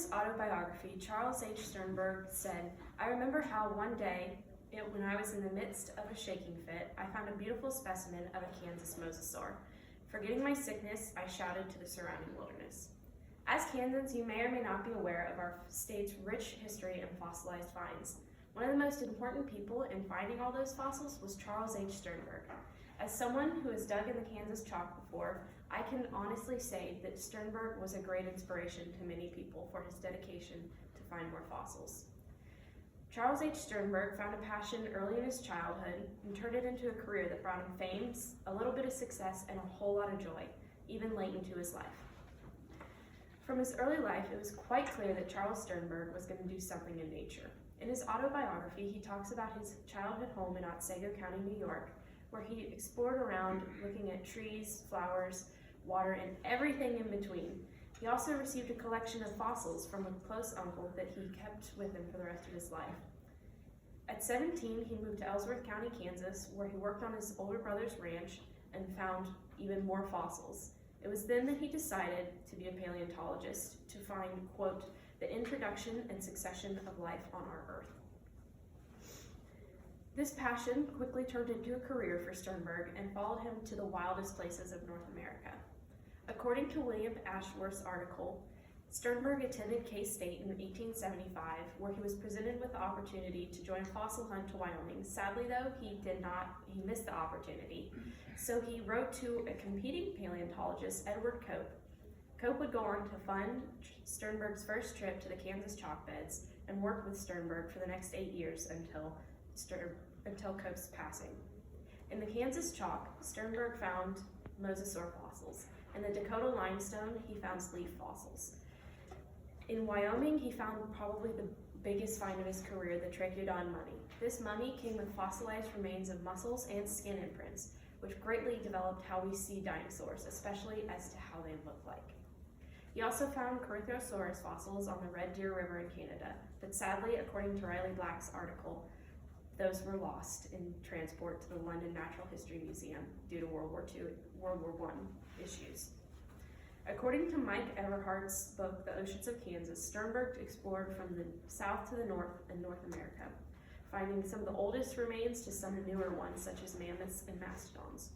his autobiography, Charles H. Sternberg said, "I remember how one day, when I was in the midst of a shaking fit, I found a beautiful specimen of a Kansas mosasaur. Forgetting my sickness, I shouted to the surrounding wilderness." As Kansans, you may or may not be aware of our state's rich history and fossilized finds. One of the most important people in finding all those fossils was Charles H. Sternberg. As someone who has dug in the Kansas chalk before, I can honestly say that Sternberg was a great inspiration to many people for his dedication to find more fossils. Charles H. Sternberg found a passion early in his childhood and turned it into a career that brought him fame, a little bit of success, and a whole lot of joy, even late into his life. From his early life, it was quite clear that Charles Sternberg was going to do something in nature. In his autobiography, he talks about his childhood home in Otsego County, New York, where he explored around looking at trees, flowers, water, and everything in between. He also received a collection of fossils from a close uncle that he kept with him for the rest of his life. At 17, he moved to Ellsworth County, Kansas, where he worked on his older brother's ranch and found even more fossils. It was then that he decided to be a paleontologist to find, quote, "the introduction and succession of life on our Earth." This passion quickly turned into a career for Sternberg and followed him to the wildest places of North America. According to William Ashworth's article, Sternberg attended K-State in 1875, where he was presented with the opportunity to join a fossil hunt to Wyoming. Sadly, though, he missed the opportunity. So he wrote to a competing paleontologist, Edward Cope. Cope would go on to fund Sternberg's first trip to the Kansas chalk beds and work with Sternberg for the next 8 years until Cope's passing. In the Kansas chalk, Sternberg found mosasaur fossils. In the Dakota limestone, he found leaf fossils. In Wyoming, he found probably the biggest find of his career, the Trachodon mummy. This mummy came with fossilized remains of muscles and skin imprints, which greatly developed how we see dinosaurs, especially as to how they look like. He also found Corythosaurus fossils on the Red Deer River in Canada, but sadly, according to Riley Black's article, those were lost in transport to the London Natural History Museum due to World War I issues. According to Mike Everhart's book, The Oceans of Kansas, Sternberg explored from the south to the north in North America, finding some of the oldest remains to some newer ones, such as mammoths and mastodons.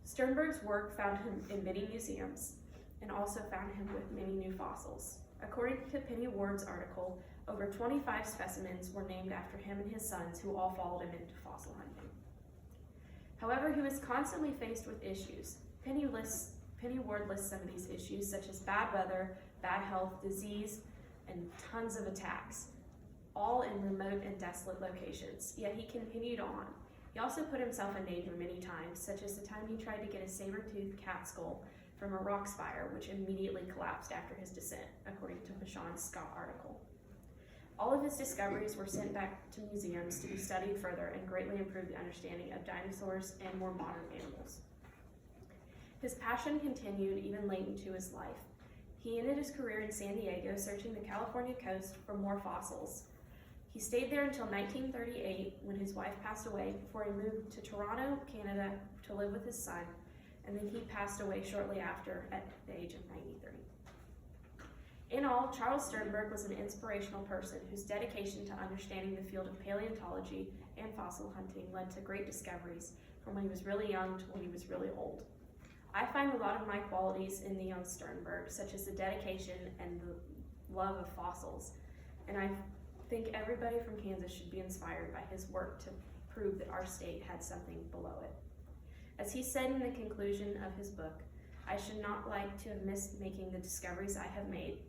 Sternberg's work found him in many museums and also found him with many new fossils. According to Penny Ward's article, over 25 specimens were named after him and his sons, who all followed him into fossil hunting. However, he was constantly faced with issues. Penny Ward lists some of these issues, such as bad weather, bad health, disease, and tons of attacks, all in remote and desolate locations, yet he continued on. He also put himself in danger many times, such as the time he tried to get a saber-toothed cat skull from a rock spire, which immediately collapsed after his descent, according to Bashan's Scott article. All of his discoveries were sent back to museums to be studied further and greatly improved the understanding of dinosaurs and more modern animals. His passion continued even late into his life. He ended his career in San Diego, searching the California coast for more fossils. He stayed there until 1938, when his wife passed away, before he moved to Toronto, Canada, to live with his son, and then he passed away shortly after at the age of 93. In all, Charles Sternberg was an inspirational person whose dedication to understanding the field of paleontology and fossil hunting led to great discoveries from when he was really young to when he was really old. I find a lot of my qualities in the young Sternberg, such as the dedication and the love of fossils, and I think everybody from Kansas should be inspired by his work to prove that our state had something below it. As he said in the conclusion of his book, "I should not like to have missed making the discoveries I have made.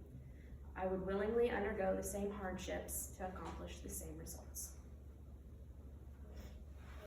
I would willingly undergo the same hardships to accomplish the same results."